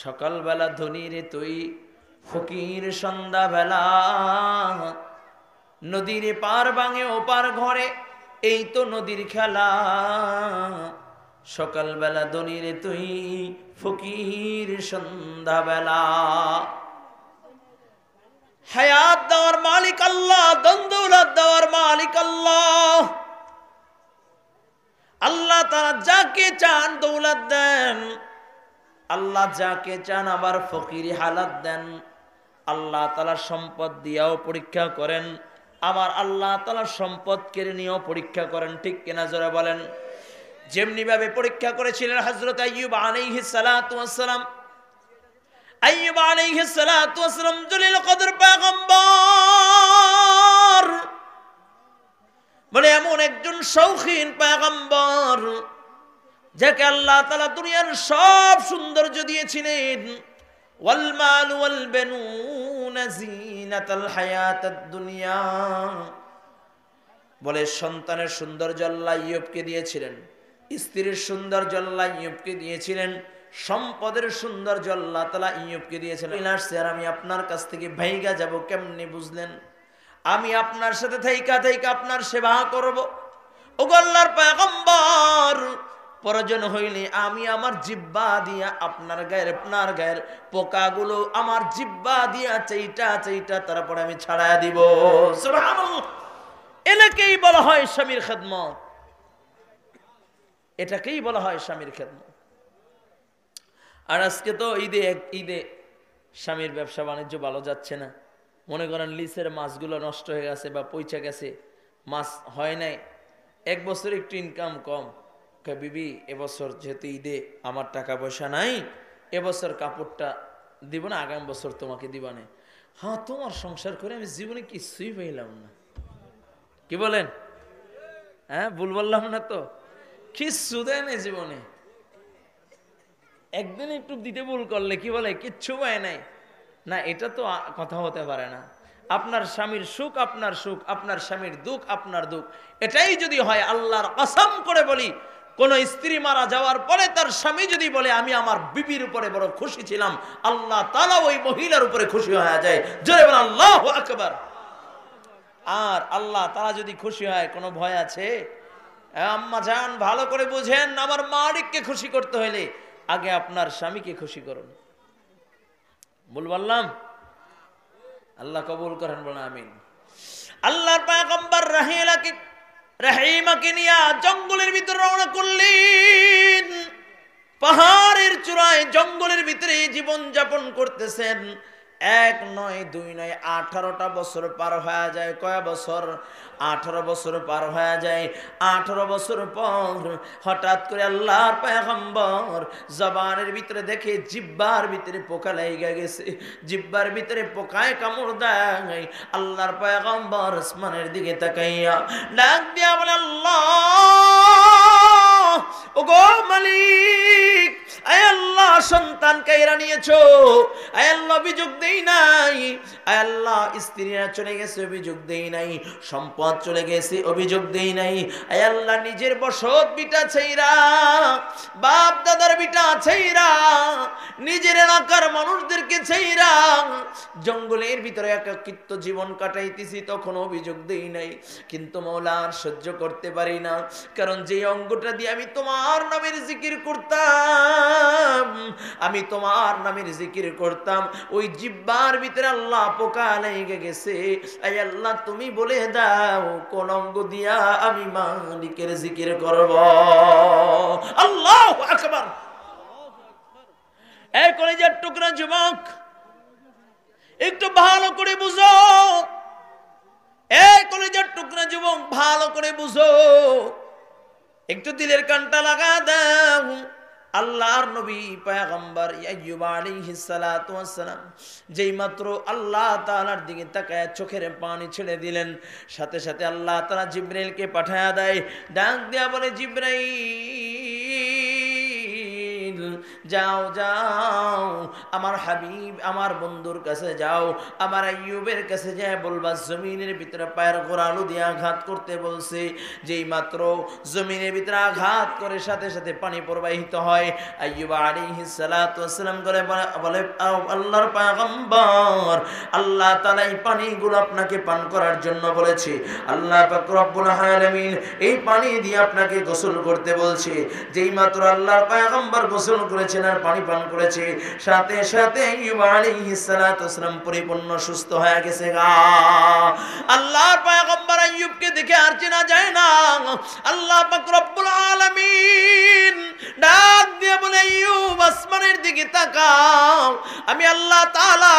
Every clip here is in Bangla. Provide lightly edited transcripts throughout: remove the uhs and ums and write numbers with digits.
সকালবেলা ধনী রে তুই, ফকির সন্ধ্যাবেলা। নদীর পার ভাঙে ওপার ঘরে, এই তো নদীর খেলা। সকালবেলা ধনী রে তুই, ফকির সন্ধ্যাবেলা। হায়াত দেওয়ার মালিক আল্লাহ, দৌলত দেওয়ার মালিক আল্লাহ। আল্লাহ তারা যাকে চান দৌলত দেন, আল্লাহ যাকে চান আবার ফকিরি হালাত দেন। আল্লাহ তাআলা সম্পদ দিয়াও পরীক্ষা করেন, আবার আল্লাহ তাআলা সম্পদ কেড়ে নিয়েও পরীক্ষা করেন। ঠিক কিনা জোরে বলেন। যেমনি ভাবে পরীক্ষা করেছিলেন হযরত আইয়ুব আলাইহিস সালাতু ওয়াস সালাম। আইয়ুব আলাইহিস সালাতু ওয়াস সালাম জলিল কদর পয়গম্বর, বলে এমন একজন শৌখিন পয়গম্বর যাকে আল্লাহ তাআলা দুনিয়ার সব সৌন্দর্য দিয়েছিলেন। ওয়াল মাল ওয়াল বানুন জিনাতাল হায়াতাদ দুনিয়া, বলে সন্তানের সৌন্দর্য আল্লাহ আইয়ুবকে দিয়েছিলেন, স্ত্রীর সৌন্দর্য আল্লাহ আইয়ুবকে দিয়েছিলেন, সম্পদের সৌন্দর্য আল্লাহ তাআলা আইয়ুবকে দিয়েছিলেন। আর আমি আপনার কাছ থেকে ভাইগা যাব কেমনে বুঝলেন? আমি আপনার সাথে থাইকা থাইকা আপনার সেবা করব। ওগো আল্লাহর পয়গম্বর, প্রয়োজন হইলে আমি আমার জিহ্বা দিয়া আপনার গায়ের পোকাগুলো আমার জিহ্বা দিয়া চাইটা চাইটা তারপরে আমি ছাড়ায়া দিব। সুবহানাল্লাহ। এটাকেই বলা হয় স্বামীর খেদমত, এটাকেই বলা হয় স্বামীর খেদমত। আর আজকে তো ঈদে স্বামীর ব্যবসা বাণিজ্য ভালো যাচ্ছে না। মনে করেন লিসের মাছগুলো নষ্ট হয়ে গেছে বা পয়সা গেছে, মাছ হয় নাই, এক বছর একটু ইনকাম কম। বিবি এবছর যেহেতু ঈদে আমার টাকা পয়সা নাই, এবছর কাপড়টা দিব না, আগামী বছর তোমাকে দিবা না। হ্যাঁ, তোমার সংসার করে আমি জীবনে কিছুই পাইলাম না। কি বলেন? হ্যাঁ, ভুল বললাম না তো? কিচ্ছু দেয় না জীবনে। একদিন একটু দিতে ভুল করলে কি বলে কিচ্ছু পায় নাই। না, এটা তো কথা হতে পারে না। আপনার স্বামীর সুখ আপনার সুখ, আপনার স্বামীর দুঃখ আপনার দুঃখ। এটাই যদি হয়, আল্লাহর কসম করে বলি, কোন স্ত্রী মারা যাওয়ার পরে তার স্বামী যদি বলে আমি আমার বিবির উপরে বড় খুশি ছিলাম, আল্লাহ তাআলা ওই মহিলার উপরে খুশি হয়ে যায়। জোরে বলেন আল্লাহু আকবার। আর আল্লাহ তাআলা যদি খুশি হয়, কোনো ভয় আছে? আম্মা জান ভালো করে বুঝেন, আমার মালিককে খুশি করতে হইলে আগে আপনার স্বামীকে খুশি করুন। বল বললাম? আল্লাহ কবুল করেন, বলেন আমিন। আল্লাহর পয়গম্বর রাহিমাকে নিয়ে জঙ্গলের ভিতরে রওনা করলেন। পাহাড়ের চূড়ায় জঙ্গলের ভিতরে জীবন যাপন করতেছেন। 1 নয় 2 নয় 18টা বছর পার হয়ে যায়। কয় বছর? 18 বছর পার হয়ে যায়। 18 বছর পর হঠাৎ করে আল্লাহর পয়গম্বর জবানের ভিতরে দেখে জিহ্বার ভিতরে পোকা লেগে গেছে। জিহ্বার ভিতরে পোকায় কামড় দেয়। আল্লাহর পয়গম্বর আসমানের দিকে তাকাইয়া ডাক দিয়া বলে, আল্লাহ, ওগো মালিক, আয় আল্লাহ, সন্তান কাইরা নিয়েছো, আয় আল্লাহ অভিযোগ দেই নাই, আয় আল্লাহ স্ত্রীরা চলে গেছে অভিযোগ দেই নাই, সম্পদ চলে গেছে অভিযোগ দেই নাই, আয় আল্লাহ নিজের বসত বিটা ছাইরা, বাপ দাদার বিটা ছাইরা, নিজের এলাকার মানুষদেরকে ছাইরা জঙ্গলের ভিতরে একাকিত্ব জীবন কাটাইতেছি, তখন অভিযোগ দেই নাই। কিন্তু মওলা আর সহ্য করতে পারি না, কারণ যে অঙ্গটা দিয়ে আমি তোমার নামের জিকির করতাম, আমি তোমার নামের জিকির করতাম, ওই জিহ্বার ভিতরে আল্লাহ পোকা লেগে গেছে। আয় আল্লাহ তুমি বলে দাও কোন অঙ্গ দিয়া আমি মালিকের জিকির করব। আল্লাহু আকবার। এই কলেজের টুকরা যুবক, একটু ভালো করে বুঝো। এই কলেজের টুকরা যুবক, ভালো করে বুঝো, একটু দিলের কানটা লাগা দাও। আল্লাহর নবী পয়গম্বর আইয়ুব আলাইহিস সালাতু ওয়াস সালাম যেই মাত্র আল্লাহ তাআলার দিকে তাকায় চোখের পানি ছেড়ে দিলেন, সাথে সাথে আল্লাহ তাআলা জিবরাইলকে পাঠায়া দেয়। ডাক দিয়া বলে, জিবরাইল যাও যাও আমার হাবিব আমার বন্ধুর কাছে যাও, আমার আইয়ুবের কাছে যায় বলবা জমিনের ভিতরে পায়ের গোড়ালু দিয়ে আঘাত করতে বলছে, যেই মাত্র জমিনের ভিতরে আঘাত করে সাথে সাথে পানি প্রবাহিত হয়। আইয়ুব আলাইহিস সালাতু ওয়াস সালাম করে বলে আল্লাহর পয়গম্বর, আল্লাহ তাআলা এই পানিগুলো আপনাকে পান করার জন্য বলেছে। আল্লাহ পাক রব্বুল আলামিন এই পানি দিয়ে আপনাকে গোসল করতে বলছে। যেই মাত্র আল্লাহর পয়গম্বর গোসল করেছেন আর পানি পান করেছে, সাথে সাথে আইয়ুব আলাইহিস সালাতু ওয়াস সালাম পরিপূর্ণ সুস্থ হয়ে গেছে। আল্লাহর পয়গম্বর আইয়ুবকে দেখে আর চেনা যায় না। আল্লাহ পাক রব্বুল আলামিন ডাক দিয়ে বলে আইয়ুব আসমানের দিকে তাকাও, আমি আল্লাহ তাআলা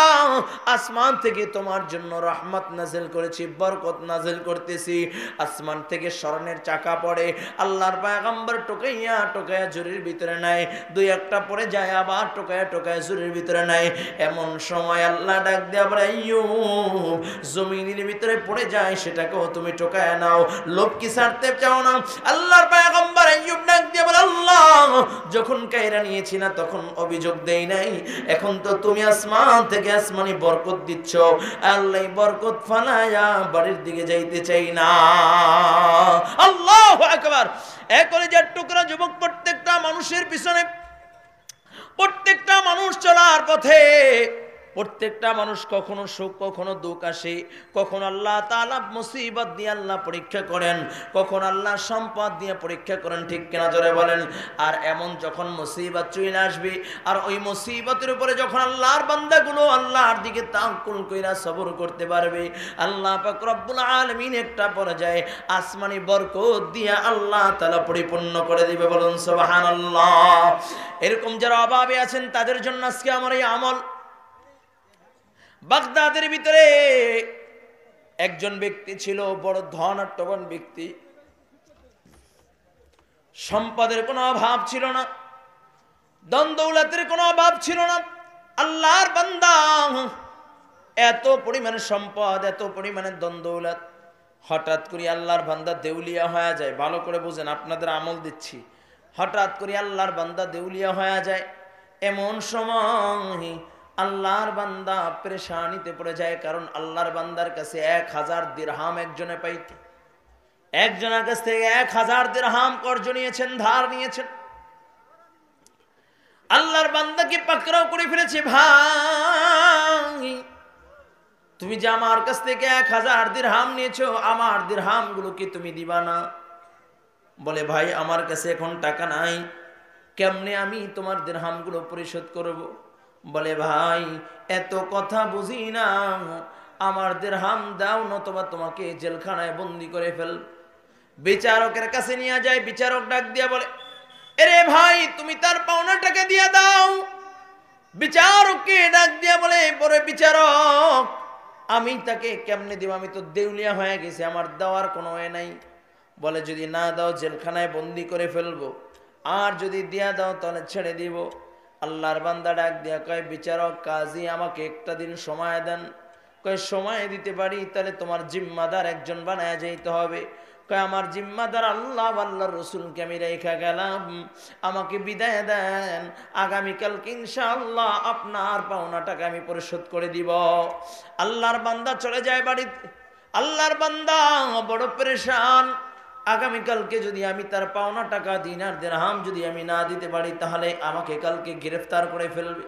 আসমান থেকে তোমার জন্য রহমত নাযিল করেছি, বরকত নাযিল করতেছি। আসমান থেকে স্মরণের চাকা পড়ে, আল্লাহর পয়গম্বর টোকাইয়া টোকাইয়া ঝুড়ির ভিতরে নেয়, দুই একটা পরে যায় আবার টোকাইয়া টোকাইয়া ঝুড়ির ভিতরে নেয়। এমন সময় আল্লাহ ডাক দিয়ে বলে আইয়ুব জমিনের ভিতরে পড়ে যায় সেটাকেও তুমি টোকাইয়া নাও, লোভ কি ছাড়তে চাও না? আল্লাহর পয়গম্বর আইয়ুব ডাক দিয়ে বলে আল্লাহ যখন কায়রা নিয়েছি না তখন অভিযোগ দেই নাই, এখন তো তুমি আসমান থেকে আসমানি বরকত দিচ্ছ, আল্লাহ বরকত ফালায়া বাড়ির দিকে যাইতে চাই না। আল্লাহু আকবার। কলেজের টুকরা যুবক, প্রত্যেকটা মানুষের পিছনে, প্রত্যেকটা মানুষ চলার পথে প্রত্যেকটা মানুষ কখনো সুখ কখনো দুঃখ আসে, কখনো আল্লাহ তাআলা মুসিবত দিয়ে আল্লাহ পরীক্ষা করেন, কখনো আল্লাহ সম্পদ দিয়ে পরীক্ষা করেন, ঠিক কিনা জোরে বলেন। আর এমন যখন মুসিবত চলে আসবে আর ওই মুসিবতের উপরে যখন আল্লাহর বান্দাগুলো আল্লাহর দিকে তাওয়াক্কুল কইরা সবর করতে পারবে, আল্লাহ পাক রব্বুল আলামিন একটা পর্যায়ে আসমানি বরকত দিয়া আল্লাহ তাআলা পরিপূর্ণ করে দিবে। বলুন সুবহানাল্লাহ। এরকম যারা অভাবে আছেন তাদের জন্য আজকে আমার এই আমল। বাগদাদের ভিতরে একজন ব্যক্তি ছিল, বড় ধনাঢ্যবান ব্যক্তি, সম্পদের কোনো অভাব ছিল না, ধন দৌলতের কোনো অভাব ছিল না। আল্লাহর বান্দা, এত পরিমাণে সম্পদ, এত পরিমাণে ধন দৌলত, হঠাৎ করে আল্লাহর বান্দা দেউলিয়া হয়ে যায়। ভালো করে বুঝেন, আপনাদের আমল দিচ্ছি। হঠাৎ করে আল্লাহর বান্দা দেউলিয়া হয়ে যায়। এমন সময় আল্লাহর বান্দা পেরেশানিতে পড়ে যায়, কারণ আল্লাহর বান্দার কাছে 1000 দিরহাম একজনে পাইত। একজনের কাছ থেকে 1000 দিরহাম কর্জ নিয়েছেন, ধার নিয়েছেন। আল্লাহর বান্দাকে পাকড়াও করে ফেলেছে, ভাই তুমি যে আমার কাছ থেকে 1000 দিরহাম নিয়েছো, আমার দিরহাম গুলো কি তুমি দিবা না? বলে ভাই আমার কাছে এখন টাকা নাই, কেমনে আমি তোমার দিরহাম গুলো পরিশোধ করব? বলে ভাই এত কথা বুঝি না, আমার দিরহাম দাও নতুবা তোমাকে জেলখানায় বন্দি করে ফেল। বিচারকের কাছে নিয়ে যায়। বিচারক ডাক দিয়া বলে, এরে ভাই তুমি তার পাওনা টাকা দিয়া দাও। বিচারককে ডাক দিয়া বলে, পরে বিচারক আমি তাকে কেমনে দিব, আমি তো দেউলিয়া হয়ে গেছি, আমার দেওয়ার কোনো ওয়ে নাই। বলে যদি না দাও জেলখানায় বন্দি করে ফেলবো, আর যদি দিয়া দাও তাহলে ছেড়ে দিব। আল্লাহর বান্দা ডাক দিয়া কয়, বিচারক কাজী আমাকে একটা দিন সময় দেন। কয় সময় দিতে পারি, তাহলে তোমার জিম্মাদার একজন বানায় যাইতে হবে। কয় আমার জিম্মাদার আল্লাহ আল্লাহর রসুলকে আমি রেখা গেলাম, আমাকে বিদায় দেন, আগামীকালকে ইনশাআল্লাহ আপনার পাওনা টাকা আমি পরিশোধ করে দিব। আল্লাহর বান্দা চলে যায় বাড়িতে। আল্লাহর বান্দা বড় পেরেশান, আগামীকালকে যদি আমি তার পাওনা টাকা দিনার দিরহাম যদি আমি না দিতে পারি, তাহলে আমাকে কালকে গ্রেফতার করে ফেলবে।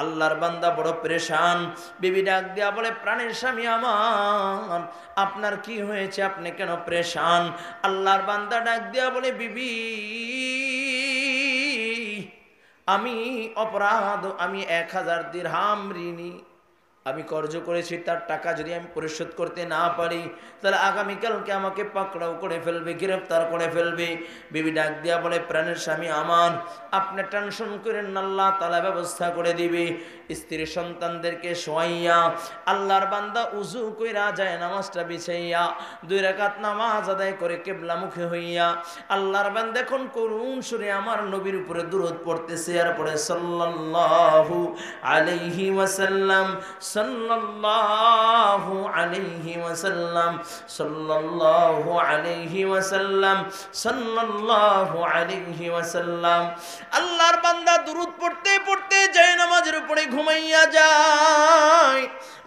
আল্লাহর বান্দা বড় পেরেশান। বিবি ডাক দিয়া বলে, প্রাণের স্বামী আমার, আপনার কি হয়েছে, আপনি কেন পেরেশান? আল্লাহর বান্দা ডাক দিয়া বলে, বিবি আমি অপরাধ, আমি 1000 দিরহাম ঋণী, আমি কর্জ করেছি, তার টাকা যদি আমি পরিশোধ করতে না পারি তাহলে আগামীকালকে আমাকে পাকড়াও করে ফেলবে, গ্রেফতার করে ফেলবে। বিবি ডাক দিয়া বলে, প্রাণের স্বামী আমার, আপনি টেনশন করেন না, আল্লাহ তাআলা ব্যবস্থা করে দিবে। স্ত্রী সন্তানদেরকে শোয়াইয়া আল্লাহর বান্দা উযু কইরা যায় নামাজটা বিছাইয়া 2 রাকাত নামাজ আদায় করে কিবলামুখী হইয়া আল্লাহর বান্দা এখন করুণ সুরে আমার নবীর উপরে দুরূদ পড়তেছে, আর পড়ে সাল্লাল্লাহু আলাইহি ওয়াসাল্লাম সাল্লাল্লাহু আলাইহি ওয়াসাল্লাম, সাল্লাল্লাহু আলাইহি ওয়াসাল্লাম, সাল্লাল্লাহু আলাইহি ওয়াসাল্লাম। আল্লাহর বান্দা দুরূদ পড়তে পড়তে যায় নামাজের উপরে ঘুমাইয়া যায়।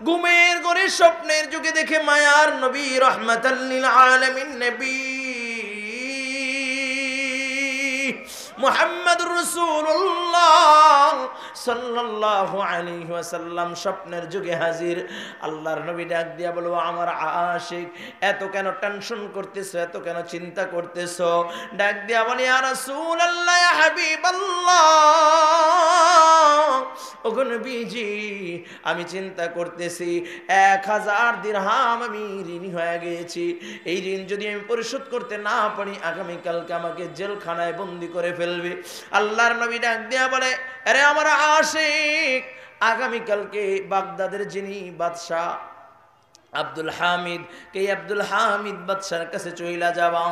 ঘুমের ঘরে স্বপ্নের যুগে দেখে মায়ার নবী রাহমাতাল লিল আলামিন নবী মুহাম্মদুর রাসূলুল্লাহ সাল্লাল্লাহু আলাইহি ওয়াসাল্লাম স্বপ্নের যুগে হাজির। আল্লাহর নবী ডাক দিয়া বলল, আমার আশিক এত কেন টেনশন করতেছো, এত কেন চিন্তা করতেছো? ডাক দিয়া বলে, ইয়া রাসূলুল্লাহ, ইয়া হাবিবাল্লাহ, ওগো নবীজি, আমি চিন্তা করতেছি 1000 দিরহাম আমি ঋণী হয়ে গেছি। এই ঋণ যদি আমি পরিশোধ করতে না পারি, আগামীকালকে আমাকে জেলখানায় বন্দি করে ফেলবে। আল্লাহর নবী ডাক দিয়া বলে, আরে আমার আশিক, আগামীকালকে বাগদাদের যিনি বাদশাহ আব্দুল হামিদ, কে আব্দুল হামিদ বাদশার কাছে চইলা যাবা।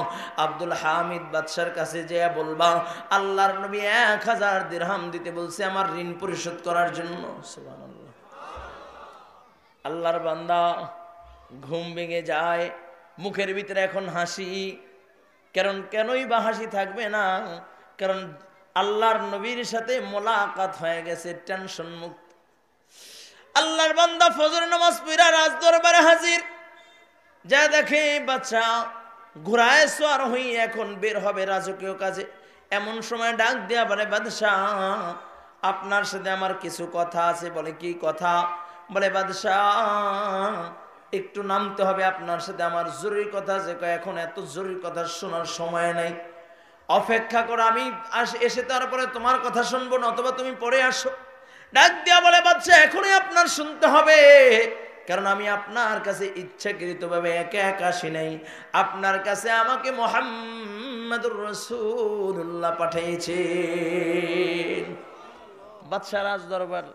আব্দুল হামিদ বাদশার কাছে যেয়া বলবা, আল্লাহর নবী 1000 দিরহাম দিতে বলছে আমার ঋণ পরিশোধ করার জন্য। সুবহানাল্লাহ। আল্লাহর বান্দা ঘুম ভেঙে যায়, মুখের ভিতরে এখন হাসি। কেনই বা হাসি থাকবে না? কারণ আল্লাহর নবীর সাথে মোলাকাত হয়ে গেছে, টেনশন মুক্ত। আল্লাহর বান্দা ফজর নামাজ পড়া রাজ দরবারে হাজির। যা দেখে বাচ্চা ঘোড়ায় সওয়ার হই এখন বের হবে রাজকীয় কাজে। এমন সময় ডাক দেয়া বলে, বাদশাহ, আপনার সাথে আমার কিছু কথা আছে। বলে, কি কথা? বলে, বাদশাহ, একটু নামতে হবে, আপনার সাথে আমার জরুরি কথা আছে। এখন এত জরুরি কথা শোনার সময় নাই, অপেক্ষা করো, আমি এসে তারপরে তোমার কথা শুনবো না, অথবা তুমি পরে আসো। ডাক দিয়া বলে, বাচ্চা, এখনই আপনার শুনতে হবে, কারণ আমি আপনার কাছে ইচ্ছাকৃতভাবে একা একা আসি নাই। আপনার কাছে আমাকে মুহাম্মদুর রাসূলুল্লাহ পাঠিয়েছে। বাদশা রাজ দরবার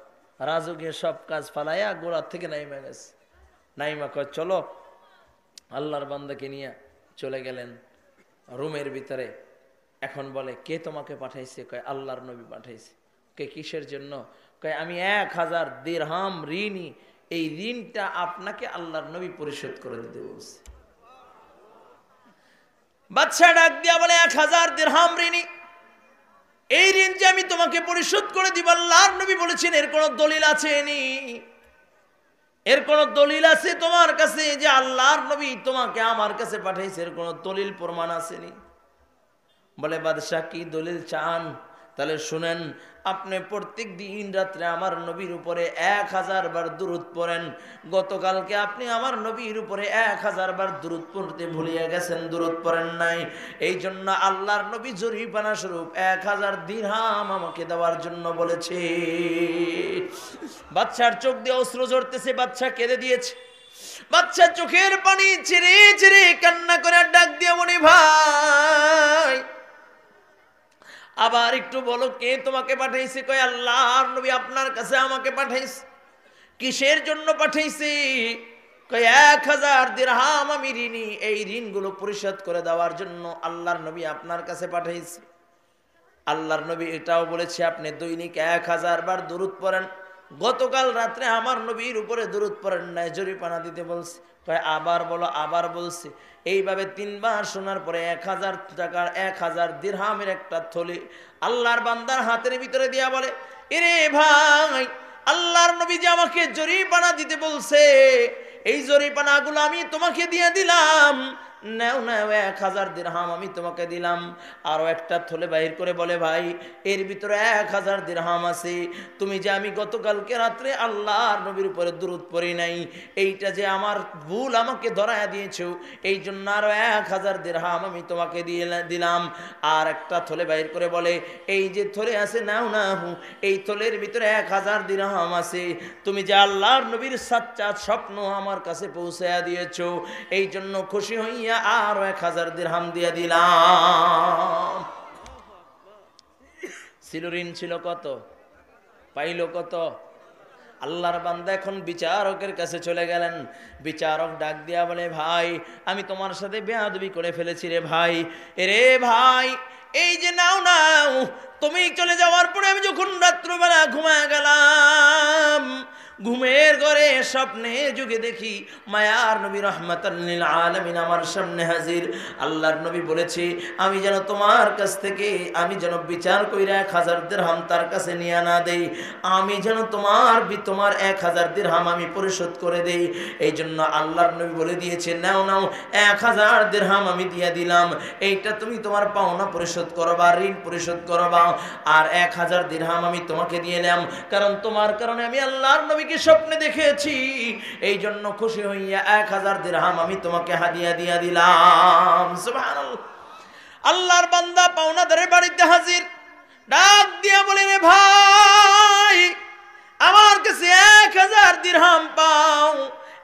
রাজকীয় সব কাজ ফালাইয়া গোড়ার থেকে নাইমা গেছে। নাইমা কয়, চলো। আল্লাহর বান্দাকে নিয়ে চলে গেলেন রুমের ভিতরে। এখন বলে, কে তোমাকে পাঠাইছে? কয়, আল্লাহর নবী পাঠাইছে। কে কিসের জন্য? কয়, আমি 1000 দিরহাম ঋণী, এই ঋণটা আপনাকে আল্লাহর নবী পরিশোধ করে দিতে বলছে। বাদশা ডাক দিয়া বলে, 1000 দিরহাম ঋণী, এই ঋণ যে আমি তোমাকে পরিশোধ করে দিব, আল্লাহর নবী বলেছেন, এর কোন দলিল আছে নি? এর কোন দলিল আছে তোমার কাছে যে আল্লাহর নবী তোমাকে আমার কাছে পাঠাইছে? এর কোন দলিল প্রমাণ আসেনি? বলে, বাদশাহ, কি দলিল চান? তাহলে শুনেন, আপনি প্রত্যেক দিন রাত্রে আমার নবীর উপরে 1000 বার দুরূদ পড়েন। গতকালকে আপনি আমার নবীর উপরে 1000 বার দুরূদ পড়তে ভুলিয়ে গেছেন, দুরূদ পড়েন নাই। এই জন্য আল্লাহর নবী জরিমানা স্বরূপ 1000 দিরহাম আমাকে দেওয়ার জন্য বলেছে। বাদশার চোখ দিয়ে অশ্রু ঝরতেছে, বাদশা কেঁদে দিয়েছে। বাদশা চোখের পানি ছেড়ে ছেড়ে কান্না করে ডাক দিয়ে বলে, ভাই, আবার একটু বলো, কে তোমাকে পাঠাইছে? কয়, আল্লাহর নবী আপনার কাছে আমাকে পাঠাইছে। কিসের জন্য পাঠাইছে? কয়, 1000 দিরহাম আমি ঋণী, এই ঋণগুলো পরিশোধ করে দেওয়ার জন্য আল্লাহর নবী আপনার কাছে পাঠাইছে। আল্লাহর নবী এটাও বলেছে, আপনি দৈনিক 1000 বার দুরূদ পড়েন। গতকাল রাত্রে আমার নবীর উপরে দুরূদ পড়েন নাই, জরিমানা দিতে বলছে। কয়, আবার বলো। আবার বলছে। এইভাবে 3 বার শোনার পরে 1000 টাকার 1000 দিরহামের একটা থলি আল্লাহর বান্দার হাতের ভিতরে দিয়া বলে, এরে ভাই, আল্লাহর নবী যে আমাকে জরিমানা দিতে বলছে, এই জরিমানাগুলো আমি তোমাকে দিয়ে দিলাম। নাও 1000 দিরহাম আমি তোমাকে দিলাম। আরো একটা থলে বাহির করে বলে, ভাই, এর ভিতরে 1000 দিরহাম আছে। তুমি যে আমি গতকালকে রাত্রে আল্লাহর নবীর উপরে দুরূদ পড়ি নাই, এইটা যে আমার ভুল আমাকে ধরায়া দিয়েছো, এই জন্য আরো 1000 দিরহাম আমি তোমাকে দিলাম। আর একটা থলে বাহির করে বলে, এই যে থলে আছে, নাও, এই থলের ভিতরে 1000 দিরহাম আছে। তুমি যে আল্লাহর নবীর সাচ্চাত স্বপ্ন আমার কাছে পৌঁছায়া দিয়েছো, এই জন্য খুশি হইয়া আরো 1000 দিরহাম দিয়ে দিলাম। ছিল ঋণ, ছিল কত, পাইল কত? আল্লাহর বান্দা এখন বিচারকের কাছে চলে গেলেন। বিচারক ডাক দিয়া বলে, ভাই, আমি তোমার সাথে বেয়াদবি করে ফেলেছি রে ভাই। এরে ভাই, এই যে নাও, তুমি চলে যাওয়ার পরে আমি যখন রাত্রবেলা ঘুমায় গেলাম, ঘুমের ঘরে স্বপ্নে যুগে দেখি মায়ার নবী রাহমাতাল লিল আলামিন আমার সামনে হাজির। আল্লাহর নবী বলেছে আমি যেন তোমার কাছ থেকে আমি যেন বিচার কইরা 1000 দিরহাম তার কাছে নিয়ে না দেই, আমি যেন তোমার 1000 দিরহাম আমি পরিশোধ করে দেই। এই জন্য আল্লাহর নবী বলে দিয়েছে নাও নাও 1000 দিরহাম আমি দিয়ে দিলাম, এইটা তুমি তোমার পাওনা পরিশোধ করবা, ঋণ পরিশোধ করবা। আর 1000 দিরহাম আমি তোমাকে দিয়ে এলাম, কারণ তোমার কারণে আমি আল্লাহর নবীকে স্বপ্নে দেখেছি, এই জন্য খুশি হইয়া 1000 দিরহাম আমি তোমাকে হাদিয়া দিয়া দিলাম। সুবহানাল্লাহ। আল্লাহর বান্দা পাওনাদারের বাড়িতে হাজির, ডাক দিয়া বলে রে ভাই আমার কাছে 1000 দিরহাম পাও,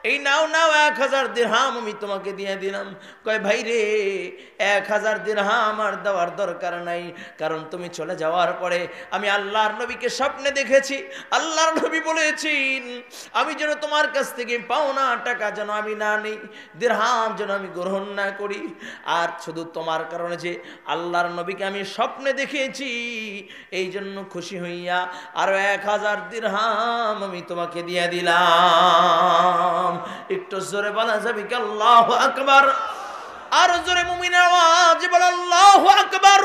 এই নাও নাও 1000 দিরহাম আমি তোমাকে দিয়ে দিলাম। কয় ভাই রে 1000 দিরহাম আর দেওয়ার দরকার নাই, কারণ তুমি চলে যাওয়ার পরে আমি আল্লাহর নবীকে স্বপ্নে দেখেছি, আল্লাহর নবী বলেছেন আমি যেন তোমার কাছ থেকে পাওনা টাকা যেন আমি না নেই, দিরহাম যেন আমি গ্রহণ না করি। আর শুধু তোমার কারণে যে আল্লাহর নবীকে আমি স্বপ্নে দেখেছি, এই জন্য খুশি হইয়া আরো 1000 দিরহাম আমি তোমাকে দিয়ে দিলাম। একটু জোরে বলা যাবে কি আল্লাহু আকবার? আর জোরে মুমিনের আওয়াজ বল আল্লাহু আকবার।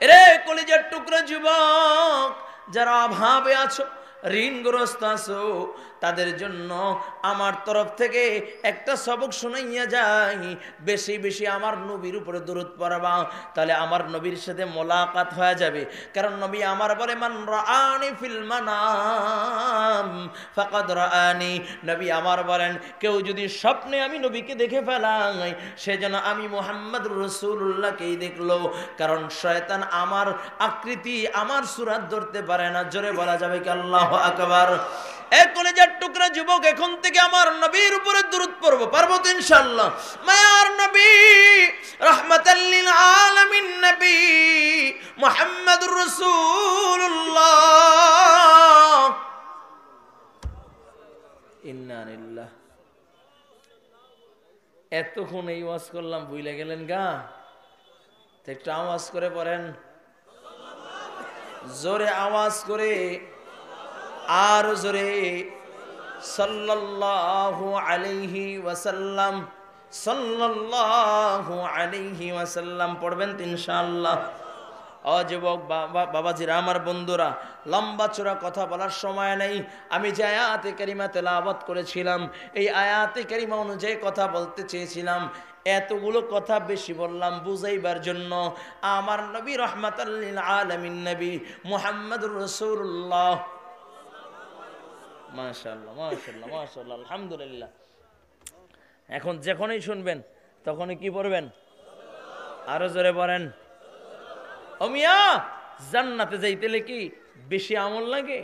রে কলিজার টুকরা যুবক, যারা অভাবে আছো, ঋণগ্রস্ত আছো, তাদের জন্য আমার তরফ থেকে একটা সবক শুনাইয়া যাই, বেশি বেশি আমার নবীর উপরে দরুদ পড়বা, তাহলে আমার নবীর সাথে মোলাকাত হয়ে যাবে। কারণ নবী আমার বলে মান রাআনি ফিল মানাম ফাকাদ রাআনি, নবী আমার বলেন কেউ যদি স্বপ্নে আমি নবীকে দেখে ফেলাই, সেজন্য আমি মুহাম্মদুর রাসূলুল্লাহকেই দেখলো। কারণ শয়তান আমার আকৃতি আমার সূরত ধরতে পারে না। জোরে বলা যাবে কি আল্লাহু আকবার? এক কলেজার টুকরা যুবক, এখন থেকে আমার নবীর উপরে দরুদ পড়ব, পারবো তো ইনশাআল্লাহ? মায়ার নবী রাহমাতাল লিল আলামিন নবী মুহাম্মদুর রাসূলুল্লাহ। ইন্না লিল্লাহ। এতক্ষণ এই ওয়াজ করলাম, ভুলে গেলেন গা? তো একটু আওয়াজ করে পড়েন, জোরে আওয়াজ করে, আর জোরে সাল্লাল্লাহু আলাইহি ওয়াসাল্লাম, সাল্লাল্লাহু আলাইহি ওয়াসাল্লাম পড়বেন তো ইনশাআল্লাহ। ও যুবক বাবাজিরা, আমার বন্ধুরা, লম্বা চূড়া কথা বলার সময় নেই। আমি যে আয়াতে কারিমা তেলাওয়াত করেছিলাম, এই আয়াতে কারিমা অনুযায়ী কথা বলতে চেয়েছিলাম। এতগুলো কথা বেশি বললাম বুঝাইবার জন্য। আমার নবী রাহমাতাল লিল আলামিন নবী মুহাম্মদুর রাসূলুল্লাহ, মাশাআল্লাহ মাশাআল্লাহ মাশাআল্লাহ, আলহামদুলিল্লাহ। এখন যখনই শুনবেন তখনই কি পড়বেন? আরো জোরে পড়েন। ও মিয়া, জান্নাতে যাইতে কি বেশি আমল লাগে?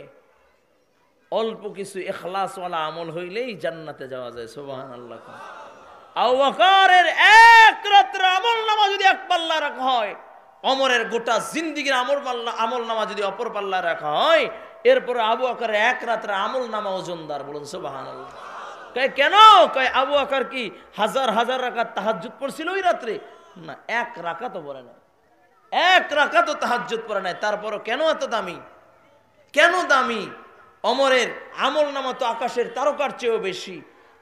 অল্প কিছু ইখলাসওয়ালা আমল হইলেই জান্নাতে যাওয়া যায়। সুবহানাল্লাহ। আবু বকরের এক রাতের আমল নামা যদি এক পাল্লা রাখা হয়, ওমরের গোটা জিন্দেগীর আমল নামা যদি অপর পাল্লা রাখা হয়, এরপরে আবু বকরের এক রাতের আমল নামা ওজনদার। বলুন সুবহানাল্লাহ। কেন? কয় আবু বকর কি হাজার হাজার রাকাত তাহাজ্জুদ পড়ছিল ওই রাত্রে? না, এক রাকাতও পড়ে না, এক রাকাতও তাহাজ্জুদ পড়ে নাই। তারপরও কেন এত দামি? কেন দামি? ওমরের আমল নামা তো আকাশের তারকার চেয়েও বেশি,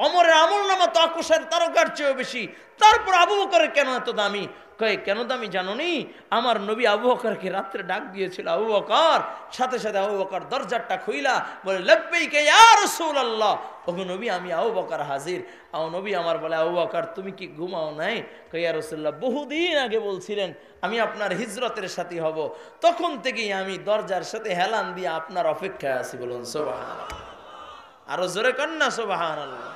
ওমরের আমল নামা তো আকাশের তারকার চেয়েও বেশি, তারপর আবু বকরের কেন এত দামি? কয় কেন দামি জানোনি? আমার নবী আবু বকরকে রাত্রে ডাক দিয়েছিল, আবু বকর, সাথে সাথে আবু বকর দরজাটা খুইলা বলে লব্বাইকা ইয়া রাসূলুল্লাহ, ওগো নবী আমি আবু বকর হাজির। আও নবী আমার বলে আবু বকর তুমি কি ঘুমাও নাই? কয় ইয়া রাসূলুল্লাহ বহুদিন আগে বলছিলেন আমি আপনার হিজরতের সাথী হব, তখন থেকেই আমি দরজার সাথে হেলান দিয়ে আপনার অপেক্ষায় আছি। বলুন সুবহানাল্লাহ। আরো জোরে কর না সুবহানাল্লাহ।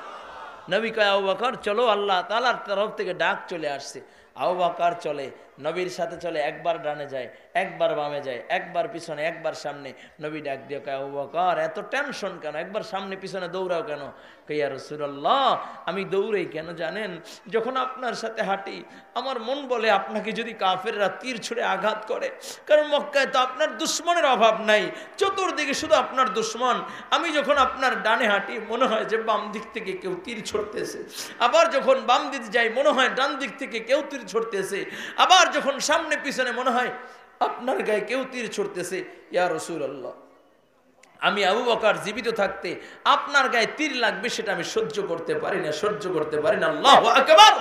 নবী কয় আবু বকর চলো, আল্লাহ তাআলার তরফ থেকে ডাক চলে আসছে। আবু বকর চলে, নবীর সাথে চলে, একবার ডানে যায়, একবার বামে যায়, একবার পিছনে, একবার সামনে। নবী ডাক দিয়ে কয় আবু বকর এত টেনশন কেন? একবার সামনে পিছনে দৌড়াও কেন? কয় ইয়া রাসূলুল্লাহ আমি দৌড়াই কেন জানেন? যখন আপনার সাথে হাঁটি আমার মন বলে আপনাকে যদি কাফেররা তীর ছুঁড়ে আঘাত করে, কারণ মক্কায় তো আপনার দুশ্মনের অভাব নাই, চতুর্দিকে শুধু আপনার দুশ্মন। আমি যখন আপনার ডানে হাঁটি মনে হয় যে বাম দিক থেকে কেউ তীর ছুড়তেছে, আবার যখন বাম দিকে যাই মনে হয় ডান দিক থেকে কেউ তীর ছুড়তেছে, আবার যখন সামনে পিছনে মনে হয় আপনার গায়ে কেউ তীর ছুড়তেছে। ইয়া রাসূলুল্লাহ আমি আবু বকর জীবিত থাকতে আপনার গায়ে তীর লাগবে সেটা আমি সহ্য করতে পারি না, সহ্য করতে পারি না। আল্লাহু আকবার।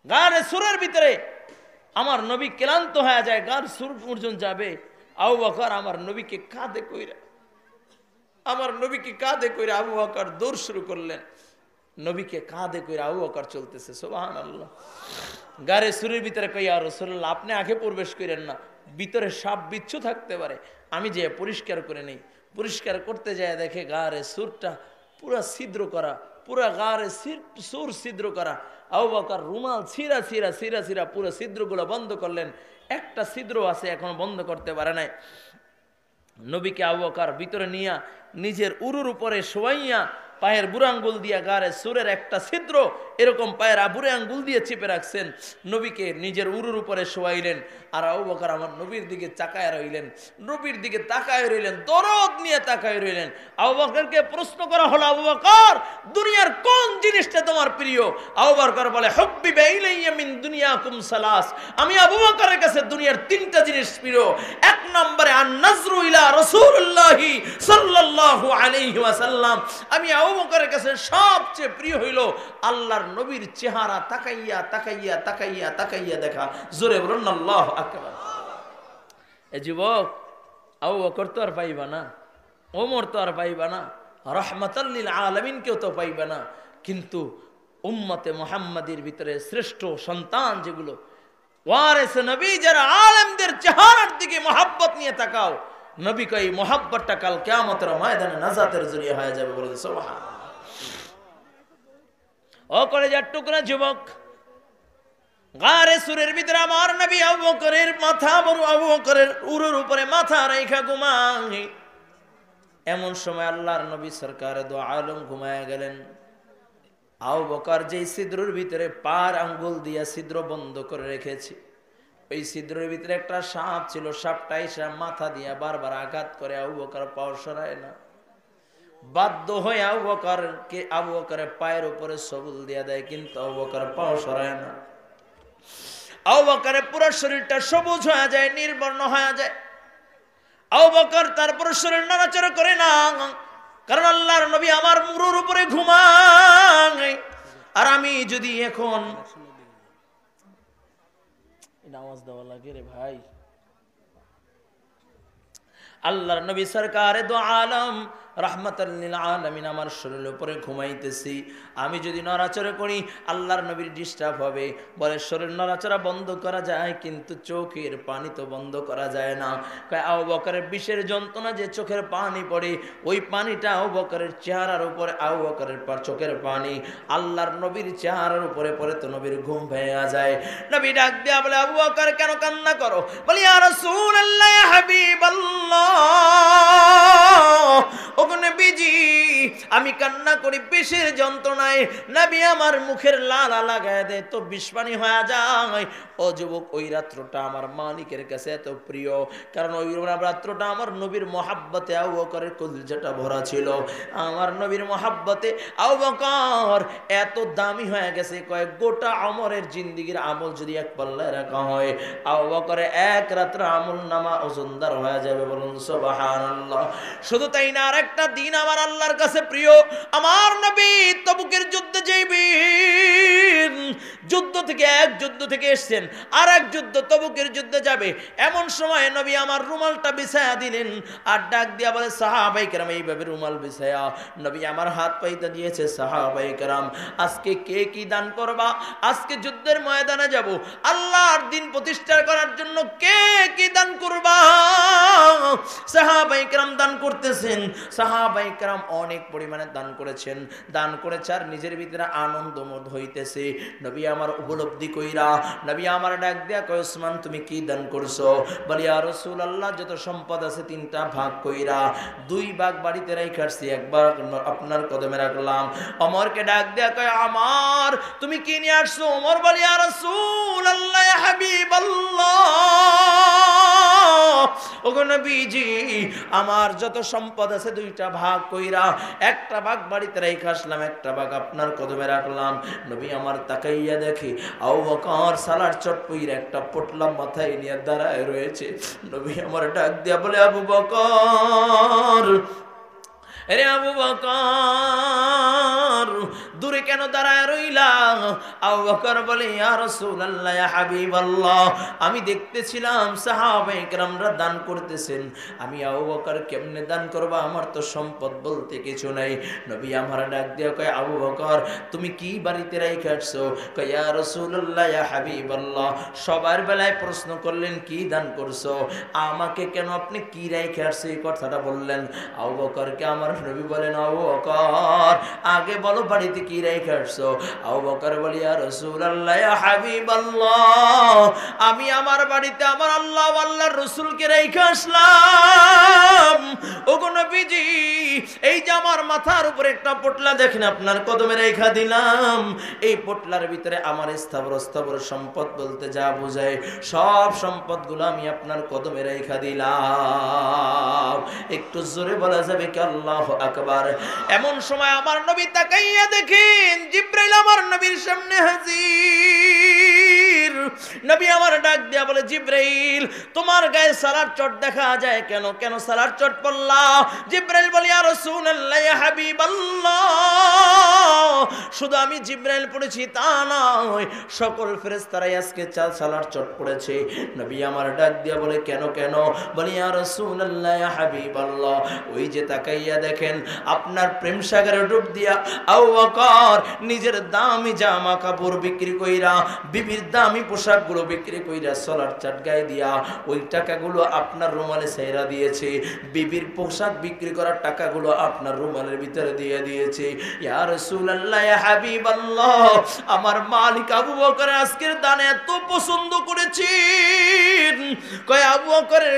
গারে সুরের ভিতরে আমার নবী ক্লান্ত হয়ে যায়, গার সুর পর্যন্ত যাবে, আবু বকর আমার নবীকে কাঁধে কইরা, আমার নবীকে কাঁধে কইরা আবু বকর দৌড় শুরু করলেন। নবীকে কাঁধে কইরা আবু বকর চলতেছে, সুবহানাল্লাহ। গারে সুরের ভিতরে কই, ইয়া রাসূলুল্লাহ আপনি আগে প্রবেশ করেন না, ভিতরে সাপ বিচ্ছু থাকতে পারে, আমি যে পরিষ্কার করে নেই। পরিষ্কার করতে যায় দেখে গারে সুরটা পুরা ছিদ্র করা, পুরা গারে সুর ছিদ্র করা। আবু বকর রুমাল ছিঁড়া ছিঁড়া ছিঁড়া ছিঁড়া পুরো ছিদ্রগুলো বন্ধ করলেন, একটা ছিদ্র আছে এখন বন্ধ করতে পারে নাই। নবীকে আবু বকর ভিতরে নিয়া নিজের উরুর উপরে শোয়াইয়া পায়ের বুড়ো আঙ্গুল দিয়া গারে সুরের একটা ছিদ্র এরকম পায়ের বুড়ো আঙ্গুল দিয়ে চেপে রাখছেন। নবীকে নিজের উরুর উপরে শোয়াইলেন, আর আবু বকর আমার নবীর দিকে তাকায় রইলেন, নবীর দিকে তাকায় রইলেন, দরদ নিয়ে তাকায় রইলেন। আবু বকরকে প্রশ্ন করা হলো, আবু বকর দুনিয়ার কোন জিনিসটা তোমার প্রিয়? আবু বকর বলে, হুব্বিবা ইলাইয়া মিন দুনিয়াকুম সালাস। আমি আবু বকরের কাছে দুনিয়ার তিনটা জিনিস প্রিয়। এক নম্বরে আন-নাজরু ইলা রাসূলুল্লাহি সাল্লাল্লাহু আলাইহি ওয়াসাল্লাম। আমি আবু বকরের কাছে সবচেয়ে প্রিয় হইল আল্লাহর নবীর চেহারা তাকাইয়া তাকাইয়া তাকাইয়া তাকাইয়া দেখা। জোরে বলুন আল্লাহু আকবার। এ যুবক, আবু বকর তো আর পাইবা না, ওমর তো আর পাইবা না, রাহমাতাল লিল আলামিন কেউ তো পাইবা না, কিন্তু উম্মতে মুহাম্মাদির ভিতরে শ্রেষ্ঠ সন্তান যেগুলো ওয়ারিসে নবী, যারা আলেমদের চেহারার দিকে মহব্বত নিয়ে তাকাও, নবী কই মহব্বতটা কাল কিয়ামতের ময়দানে নাজাতের জরিয়া হয়ে যাবে। বলে সুবহানাল্লাহ। ও কলেজার টুকরা যুবক, গারে সুরের ভিতরে আমার নবী আবু বকরের মাথা, বড় আবু বকরের উরুর উপরে মাথা রাইখা ঘুমায়। এমন সময় আল্লাহর নবী সরকার দো আলম ঘুমায় গেলেন। আবু বকর যেই ছিদ্রের ভিতরে পার আঙ্গুল দিয়া ছিদ্র বন্ধ করে রেখেছে, ওই ছিদ্রের ভিতরে একটা সাপ ছিল, সাপটা এসে মাথা দিয়া বারবার আঘাত করে, আবু বকর পাও সরায় না। বাধ্য হয়ে আবু বকরের পায়ের উপরে সবল দিয়া দেয়, কিন্তু আবু বকর পাও সরায় না। আবু বকরের পুরো শরীরটা সবুজ হয়ে যায়, নির্বর্ণ হয়ে যায়। আবু বকর তারপর শরীর নড়াচড়া করে না, কারণ আল্লাহর নবী আমার মুরুর উপরে ঘুমায়। আর আমি যদি এখন আওয়াজ দেওয়া লাগে রে ভাই, আল্লাহর নবী সরকারে দো আলম রাহমাতাল লিল আলামিন আমার শরীরের উপরে ঘুমাইতেছি, আমি যদি নড়াচড়া করি আল্লাহর নবীর ডিস্টার্ব হবে। বলে শরীর নড়াচড়া বন্ধ করা যায়, কিন্তু চোখের পানি তো বন্ধ করা যায় না। আবু বকরের বিষের যন্ত্রণা যে চোখের পানি পড়ে, ওই পানিটা আবু বকরের চেহারার উপরে, আবু বকরের চোখের পানি আল্লাহর নবীর চেহারার উপরে পড়ে তো নবীর ঘুম ভেঙে যায়। নবী ডাক দিয়া বলে, আবু বকর কেন কান্না করো? বলি, ইয়া রাসূলুল্লাহ, ইয়া হাবিবাল্লাহ, ওগো নবীজি আমি কান্না করি বিষের যন্ত্রণায়, নবী আমার মুখের লালা লাগায় দেয় তো বিষ পানি হয়ে যায়। ও যুবক, ওই রাত্রটা আমার মালিকের কাছে এত প্রিয়, কারণ ওই রাত্রটা আমার নবীর মহাব্বতে আবু বকরের কলিজাটা ভরা ছিল। আমার নবীর মহাব্বতে আবু বকর এত দামি হয়ে গেছে, কয়েক গোটা আমরের জিন্দেগির আমল যদি এক পাল্লায় রাখা হয়, আবু বকরের এক রাত্র আমল নামা ওজনদার হয়ে যাবে। বলুন সুবহানাল্লাহ। শুধু তাই না, আর একটা দিন আমার আল্লাহর কাছে প্রিয়। আমার নবী তবুকের যুদ্ধে যাইবেন, যুদ্ধ থেকে এক যুদ্ধ থেকে এসেছেন, আর এক যুদ্ধ তবুকের যুদ্ধে যাবে। এমন সময় নবী আমার রুমালটা বিছায়া দিলেন, আর ডাক দিয়া বলে, সাহাবায়ে কেরাম এইভাবে রুমাল বিছায়া নবী আমার হাত পাইতে দিয়েছে। সাহাবায়ে কেরাম আজকে কে কি দান করবা? আজকে যুদ্ধের ময়দানে যাব, আল্লাহর দিন প্রতিষ্ঠা করার জন্য কে কি দান করবা? সাহাবায়ে কেরাম দান করতেছেন। সাহাবায়ে কেরাম অনেক পরিমাণে দান করেছেন, দান করেছে, আর নিজের ভিতরে আনন্দ বোধ হইতেছে। নবী আমার উপলব্ধি কইরা নবী আমার ডাক দিয়া কয়, ওসমান তুমি কি দান করছো? বলি, ইয়া রাসূলুল্লাহ যত সম্পদ আছে তিনটা ভাগ কইরা 2 ভাগ বাড়িতে রাইখাছি, একবার আপনার কদমে রাখলাম। ওমরকে ডাক দিয়া কয়, আমার তুমি কি নিয়ে আসছো? ওমর বলি, ইয়া রাসূলুল্লাহ, ইয়া হাবিবাল্লাহ, ওগো নবীজি আমার যত সম্পদ আছে দুইটা ভাগ কইরা একটা ভাগ বাড়িতে রেখে আসলাম, একটা ভাগ আপনার কদমে রাখলাম। নবী আমার তাকাইয়া দেখে আবু বকর সালার চট পইরা একটা পোটলা মাথায় নিয়ে দাঁড়ায় রয়েছে। নবী আমার ডাক দিয়া বলে, আবু বকর, আরে আবু বকর দূরে কেন দাঁড়ায় রইলা? আবু বকর বলে, ইয়া রাসূলুল্লাহ, ইয়া হাবিবাল্লাহ, আমি দেখতেছিলাম সাহাবায়ে কেরামরা দান করতেছেন, আমি আবু বকর কেমনে দান করব? আমার তো সম্পদ বলতে কিছু নাই। নবী আমার ডাক দিয়া কয়, আবু বকর তুমি কি বাড়িতে রাইখা আসছো? কয়, ইয়া রাসূলুল্লাহ, ইয়া হাবিবাল্লাহ, সবার বেলায় প্রশ্ন করলেন কি দান করছো, আমাকে কেন আপনি কি রাইখা আসছো এই কথাটা বললেন? আবু বকরকে আমার নবী বলেন, আবু বকর আগে বলো বাড়িতে কি রেখে আসছো? আবু বকর বলে, ইয়া রাসূলুল্লাহ, ইয়া হাবিবাল্লাহ, আমি আমার বাড়িতে আমার আল্লাহ আল্লাহর রাসূলকে রেখে আসলাম। ওগো নবীজি এই যে আমার মাথার উপরে একটা পোটলা দেখেন আপনার কদমে রেখা দিলাম, এই পোটলার ভিতরে আমার স্থাবর সম্পদ বলতে যা বোঝায় সব সম্পদগুলো আমি আপনার কদমে রেখা দিলাম। একটু জোরে বলা যাবে কি আল্লাহু আকবার? এমন সময় আমার নবী তাকাইয়া দেখেন জিবরাইল আমার নবীর সামনে হাজির। নবী আমার ডাক দিয়া বলে, জিবরাইল তোমার গায়ে সালার চট দেখা যায় কেন? কেন সালার চট পড়লা? জিবরাইল বলে, ইয়া রাসূলুল্লাহ, ইয়া হাবিবাল্লাহ, শুধু আমি জিবরাইল পড়েছি তা নয়, সকল ফেরেশতারাই আজকে সালার চট পড়েছে। নবী আমার ডাক দিয়া বলে, কেন কেন? বলে, ইয়া রাসূলুল্লাহ, ইয়া হাবিবাল্লাহ, ওই যে তাকাইয়া দেখেন আপনার প্রেম সাগরে ডুব দিয়া আবু বকর নিজের দামি জামা কাপড় বিক্রি কইরা, বিবির দামি পোশাকগুলো বিক্রি কইরা, সলার চাট গায়ে দিয়া ওই টাকাগুলো আপনার রুমালে ছাইরা দিয়েছে, বিবির পোশাক বিক্রি করার টাকাগুলো আপনার রুমালের ভিতরে দিয়ে দিয়েছে। ইয়া রাসূলুল্লাহ, ইয়া হাবিবাল্লাহ, আমার মালিক আবু বকরের আজকের দান এত পছন্দ করেছেন, কয় আবু বকরের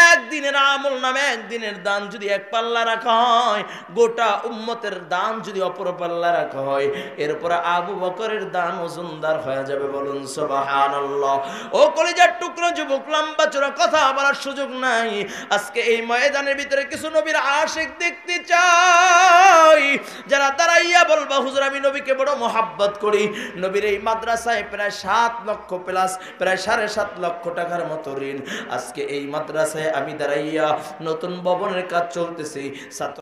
একদিনের আমল নামে একদিনের দান যদি এক পাল্লা রাখা হয়, গোটা উম্মতের দান যদি অপর পাল্লা রাখা হয়, এরপর আবু বকরের দান ওজনদার হয়ে যাবে। বলুন সুবহানাল্লাহ। ও কলিজার টুকরো যুবক, লম্বা চড়া কথা বলার সুযোগ নাই। আজকে এই ময়দানের ভিতরে কিছু নবীর আশিক দেখতে চাই, যারা দাঁড়াইয়া বলবা, হুজুর আমি নবীকে বড় মোহাব্বত করি। নবীর এই মাদ্রাসায় প্রায় 7 লক্ষ প্লাস, প্রায় 7.5 লক্ষ টাকার মতো ঋণ। আজকে এই মাদ্রাসায় আমি দাঁড়াইয়া, নতুন ভবনের কাজ চলতেছে, ছাত্র